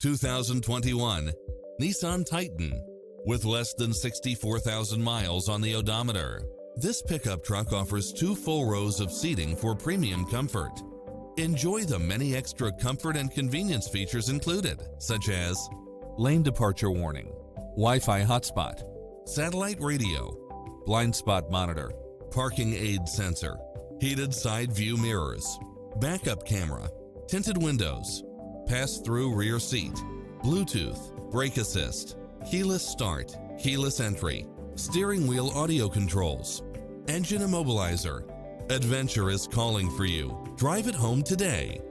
2021 Nissan Titan. With less than 64,000 miles on the odometer, this pickup truck offers 2 full rows of seating for premium comfort. Enjoy the many extra comfort and convenience features included, such as lane departure warning, Wi-Fi hotspot, satellite radio, blind spot monitor, parking aid sensor, heated side view mirrors, backup camera, tinted windows, pass-through rear seat, Bluetooth, brake assist, keyless start, keyless entry, steering wheel audio controls, engine immobilizer. Adventure is calling for you. Drive it home today.